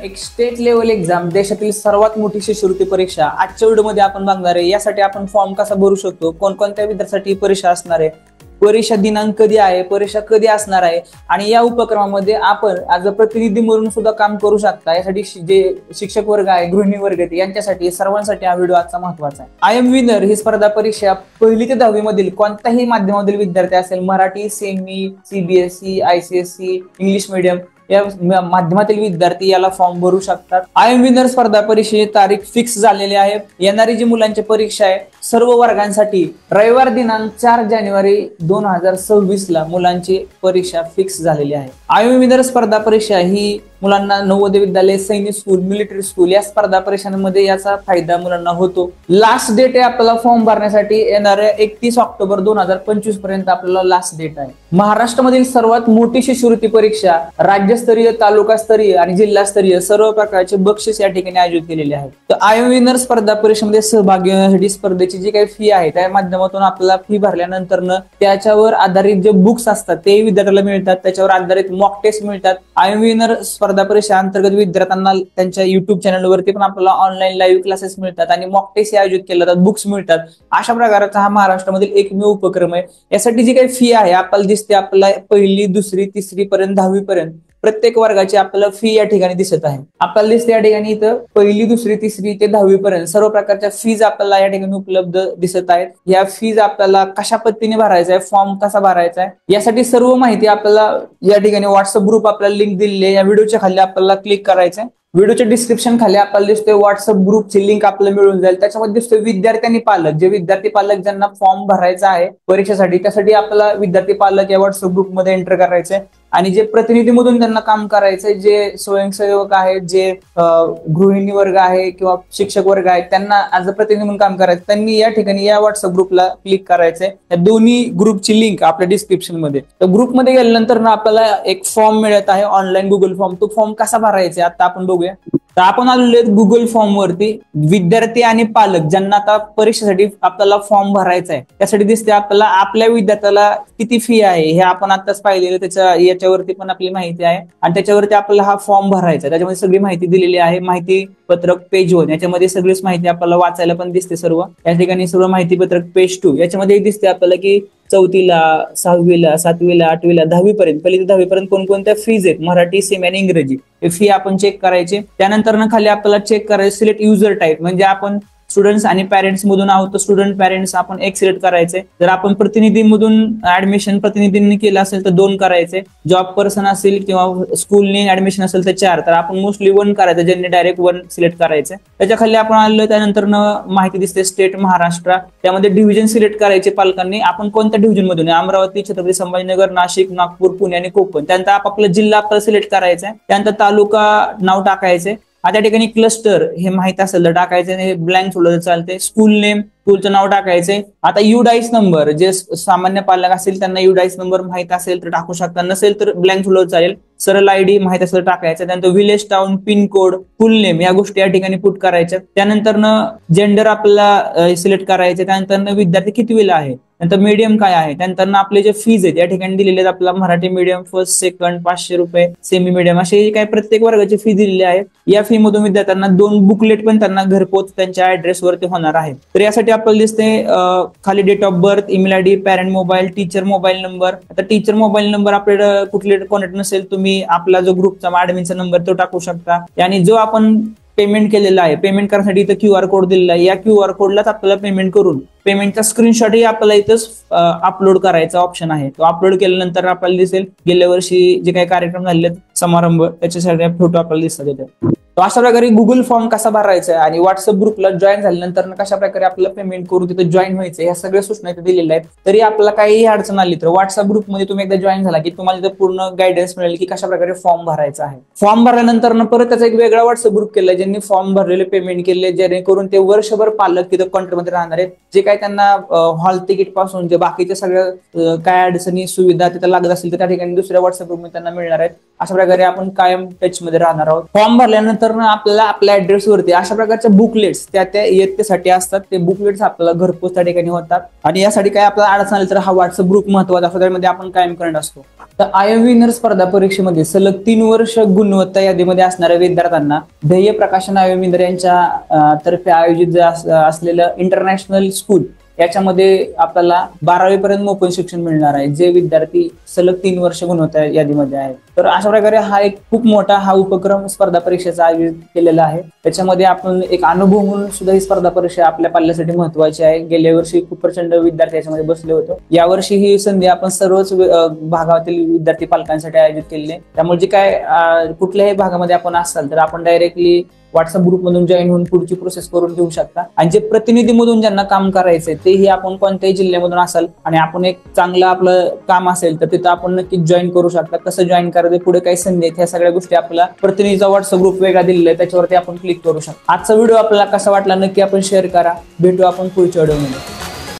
एक state level exam, देशातील सर्वात मोठी शिष्यवृत्ती परीक्षा आजच्या व्हिडिओमध्ये आपण बघणार आहे। यासाठी आपण फॉर्म कसा भरू शकतो, कोणकोणत्या विद्यार्थ्यांसाठी परीक्षा असणार आहे, परीक्षा दिनांक कधी आहे, परीक्षा कधी असणार आहे आणि या उपक्रमामध्ये आपण आज प्रतिनिधी म्हणून सुद्धा काम करू शकता। यासाठी जे शिक्षक वर्ग आहे, गृहिणी वर्ग आहे, यांच्यासाठी सर्वांसाठी हा व्हिडिओ आजचा महत्त्वाचा आहे। आय एम विनर ही स्पर्धा परीक्षा 1ली ते 10वी मधील कोणत्याही माध्यमातील विद्यार्थी असेल, Marathi, semi, CBSE, ICSE, English medium या माध्यमातील विद्यार्थी याला फॉर्म भरू शकतात। आय एम विनर स्पर्धा परीक्षेची तारीख फिक्स झालेली आहे। येणारी जी मुलांची परीक्षा आहे सर्व वर्गांसाठी रविवार दिनांक 4 जानेवारी 2026 ला मुलांची परीक्षा फिक्स झालेली आहे। आय एम विनर स्पर्धा परीक्षा ही मुलांना नवोदय विद्यालय, सैनिक स्कूल, मिलिटरी स्कूल या स्पर्धा परीक्षांमध्ये याचा फायदा मुलांना होतो। लास्ट डेट आहे आपल्याला फॉर्म भरण्यासाठी येणाऱ्या 31 ऑक्टोबर 2025 पर्यंत आपल्याला लास्ट डेट आहे। महाराष्ट्रामधील सर्वात मोठी शिष्यवृत्ती परीक्षा राज्यस्तरीय, तालुकास्तरीय आणि जिल्हास्तरीय सर्व प्रकारचे बक्षीस या ठिकाणी आयोजित केलेले आहेत। तर आय एम विनर स्पर्धा परीक्षेमध्ये सहभागी होण्यासाठी स्पर्धेची जी काही फी आहे त्या माध्यमातून आपल्याला फी भरल्यानंतर त्याच्यावर आधारित जे बुक्स असतात ते विद्यार्थ्याला मिळतात, त्याच्यावर आधारित मॉक टेस्ट मिळतात। आय एम विनर स्पर्धा परीक्षा अंतर्गत विद्यार्थ्यांना त्यांच्या युट्यूब चॅनलवरती पण आपल्याला ऑनलाईन लाईव्ह क्लासेस मिळतात आणि मॉक टेस्ट आयोजित केले जातात, बुक्स मिळतात। अशा प्रकारचा हा महाराष्ट्रामधील एकमेव उपक्रम आहे। यासाठी जी काही फी आहे आपल्याला दिसते, आपल्याला 1ली, 2री, 3री पर्यंत, 10वी पर्यंत प्रत्येक वर्गाची आपल्याला फी या ठिकाणी दिसत आहे। आपल्याला दिसते या ठिकाणी इथं 1ली, 2री, 3री ते 10वी पर्यंत सर्व प्रकारच्या फीज आपल्याला या ठिकाणी उपलब्ध दिसत आहेत। या फीज आपल्याला कशा पद्धतीने भरायचा आहे, फॉर्म कसा भरायचा आहे यासाठी सर्व माहिती आपल्याला या ठिकाणी व्हॉट्सअप ग्रुप आपल्याला लिंक दिलेली आहे। या व्हिडिओच्या खाली आपल्याला क्लिक करायचं आहे। व्हिडिओच्या डिस्क्रिप्शन खाली आपल्याला दिसतोय व्हॉट्सअप ग्रुपची लिंक आपल्याला मिळून जाईल। त्याच्यामध्ये दिसतोय विद्यार्थी आणि पालक, जे विद्यार्थी पालक ज्यांना फॉर्म भरायचा आहे परीक्षेसाठी त्यासाठी आपल्याला विद्यार्थी पालक या व्हॉट्सअप ग्रुपमध्ये एंटर करायचंय आणि जे प्रतिनिधीमधून त्यांना काम करायचंय, जे स्वयंसेवक आहेत, जे गृहिणी वर्ग आहे किंवा शिक्षक वर्ग आहेत त्यांना आज प्रतिनिधी म्हणून काम करायचं, त्यांनी या ठिकाणी या व्हॉट्सअप ग्रुपला क्लिक करायचंय। या दोन्ही ग्रुपची लिंक आपल्या डिस्क्रिप्शन मध्ये। तर ग्रुपमध्ये गेल्यानंतर आपल्याला एक फॉर्म मिळत आहे ऑनलाईन गुगल फॉर्म। तो फॉर्म कसा भरायचा आता आपण बघूया। तर आपण आलेलो आहेत गुगल फॉर्म वरती। विद्यार्थी आणि पालक ज्यांना आता परीक्षेसाठी आपल्याला फॉर्म भरायचा आहे त्यासाठी दिसते आपल्याला आपल्या विद्यार्थ्याला किती फी आहे हे आपण आताच पाहिलेलं, त्याच्या याच्यावरती पण आपली माहिती आहे आणि त्याच्यावरती आपल्याला हा फॉर्म भरायचा आहे। त्याच्यामध्ये सगळी माहिती दिलेली आहे। माहिती पत्रक पेज 1 याच्यामध्ये सगळीच माहिती आपल्याला वाचायला पण दिसते सर्व। या ठिकाणी सर्व माहिती पत्रक पेज 2 याच्यामध्ये दिसते आपल्याला की 4थीला, 6वीला, 7वीला, 8वीला, 10वी पर्यंत, 1ली ते 10वी पर्यंत कोणकोणत्या फीज आहेत, मराठी, सेमी आणि इंग्रजी हे फी आपण चेक करायचे। त्यानंतर खाली आपल्याला चेक करायचं सिलेक्ट युजर टाईप, म्हणजे आपण स्टुडंट्स आणि पॅरेंट्स मधून आहोत तर स्टुडंट पॅरेंट्स आपण एक सिलेक्ट करायचे। जर आपण प्रतिनिधीमधून ऍडमिशन प्रतिनिधींनी केलं असेल तर 2 करायचे। जॉब पर्सन असेल किंवा स्कूलने ऍडमिशन असेल तर 4, तर आपण मोस्टली 1 करायचं, ज्यांनी डायरेक्ट 1 सिलेक्ट करायचे। त्याच्या खाली आपण आलो त्यानंतर माहिती दिसते स्टेट महाराष्ट्र, त्यामध्ये डिव्हिजन सिलेक्ट करायचे पालकांनी। आपण कोणत्या डिव्हिजन मधून, अमरावती, छत्रपती संभाजीनगर, नाशिक, नागपूर, पुणे आणि कोकण। त्यानंतर आपापला जिल्हा आपल्याला सिलेक्ट करायचा आहे। त्यानंतर तालुका नाव टाकायचे। आता ठिकाणी क्लस्टर हे माहित असेल तर टाकायचं, हे ब्लँक सोडलं चालते। स्कूल नेम, स्कूलचं नाव टाकायचंय। आता युडाईस नंबर, जे सामान्य पालक असेल त्यांना युडाईस नंबर माहित असेल तर टाकू शकता, नसेल तर ब्लँक सोडलं चालेल। सरळ आयडी माहित असेल तर टाकायचं। त्यानंतर विलेज, टाउन, पिन कोड, फुल नेम या गोष्टी या ठिकाणी पुट करायच्या। त्यानंतर जेंडर आपल्याला सिलेक्ट करायचे। त्यानंतर विद्यार्थी कितवीला आहे, नंतर मीडियम काय आहे, त्यानंतर आपले जे फीज आहेत या ठिकाणी दिलेले आहेत। आपला मराठी मीडियम फर्स्ट, सेकंड 500 रुपये, सेमी मीडियम असे काही प्रत्येक वर्गाची फी दिलेली आहे। या फी मधून विद्यार्थ्यांना 2 बुकलेट पण त्यांना घरपोच त्यांच्या ऍड्रेसवरती होणार आहे। तर यासाठी आपल्याला दिसते खाली date of birth, email ID, parent mobile, teacher mobile number. आता टीचर मोबाईल नंबर आपल्याला कुठले कॉन्टॅक्ट नसेल, तुम्ही आपला जो ग्रुपचा ऍडमिनचा नंबर तो टाकू शकता। आणि जो आपण पेमेंट केलेला आहे, पेमेंट करण्यासाठी इथं QR कोड दिलेला आहे, या QR कोडलाच आपल्याला पेमेंट करून पेमेंटचा स्क्रीनशॉटही आपल्याला इथंच अपलोड करायचा ऑप्शन आहे। तो अपलोड केल्यानंतर आपल्याला दिसेल गेल्या वर्षी जे काही कार्यक्रम झालेले समारंभ त्याच्यासाठी फोटो आपल्याला दिसतात इथे। तो अशा प्रकारे गुगल फॉर्म कसा भरायचा आहे आणि व्हॉट्सअप ग्रुपला जॉईन झाल्यानंतर कशा प्रकारे आपल्याला पेमेंट करून तिथे जॉईन व्हायचं ह्या सगळ्या सूचना इथे दिलेल्या आहेत। तरी आपल्याला काही अडचण आली तर व्हॉट्सअप ग्रुपमध्ये तुम्ही एकदा जॉईन झाला की तुम्हाला तिथे पूर्ण गायडन्स मिळेल की कशा प्रकारे फॉर्म भरायचा आहे। फॉर्म भरल्यानंतर परत त्याचा एक वेगळा व्हॉट्सअप ग्रुप केलाय, ज्यांनी फॉर्म भरलेले, पेमेंट केले, जेणेकरून ते वर्षभर पालक तिथे कॉन्टॅक्टमध्ये राहणार आहेत। जे काही त्यांना हॉल तिकीट पासून जे बाकीच्या सगळ्या काय अडचणी सुविधा तिथे लागत असतील तर त्या ठिकाणी दुसऱ्या व्हॉट्सअप ग्रुपमध्ये त्यांना मिळणार आहेत। अशा प्रकारे आपण कायम टच मध्ये राहणार आहोत. फॉर्म भरल्यानंतर आपल्याला आपल्या ऍड्रेस वरती अशा प्रकारच्या बुकलेट्स त्या इयत्तेसाठी असतात. ते बुकलेट्स आपल्याला घरपोच त्या ठिकाणी होतात. आणि यासाठी काय आपल्याला अडचण आली तर हा व्हॉट्सअप ग्रुप महत्वाचा असतो, त्यामध्ये आपण कायम करंट असतो. तर आय विनर स्पर्धा परीक्षेमध्ये सलग 3 वर्ष गुणवत्ता यादीमध्ये असणाऱ्या विद्यार्थ्यांना ध्येय प्रकाशन आय विनर यांच्या तर्फे आयोजित असलेलं इंटरनॅशनल स्कूल याच्यामध्ये आपल्याला 12वी पर्यंत मोफत शिक्षण मिळणार आहे, जे विद्यार्थी सलग 3 वर्ष गुणवत्ता यादीमध्ये आहेत. तर अशा प्रकारे हा एक खूप मोठा हा उपक्रम स्पर्धा परीक्षेचा आयोजित केलेला आहे. त्याच्यामध्ये आपण एक अनुभव म्हणून सुद्धा ही स्पर्धा परीक्षा आपल्या पाल्यासाठी महत्वाची आहे. गेल्या वर्षी खूप प्रचंड विद्यार्थी याच्यामध्ये बसले होते. यावर्षी ही संधी आपण सर्वच भागातील विद्यार्थी पालकांसाठी आयोजित केलेली आहे. त्यामुळे जे काय कुठल्याही भागामध्ये आपण असाल तर आपण डायरेक्टली व्हॉट्सअप ग्रुपमधून जॉईन होऊन पुढची प्रोसेस करून घेऊ शकता. आणि जे प्रतिनिधीमधून ज्यांना काम करायचंय तेही आपण कोणत्याही जिल्ह्यामधून असाल आणि आपण एक चांगलं आपलं काम असेल तर तिथं आपण नक्कीच जॉईन करू शकता. कसं जॉईन करायचं, पुढे काही संधी आहेत, ह्या सगळ्या गोष्टी आपल्याला प्रतिनिधीचा व्हॉट्सअप ग्रुप वेगळा दिलेला आहे, त्याच्यावरती आपण क्लिक करू शकता. आजचा व्हिडिओ आपल्याला कसा वाटला नक्की आपण शेअर करा. भेटू आपण पुढच्या व्हिडिओमध्ये.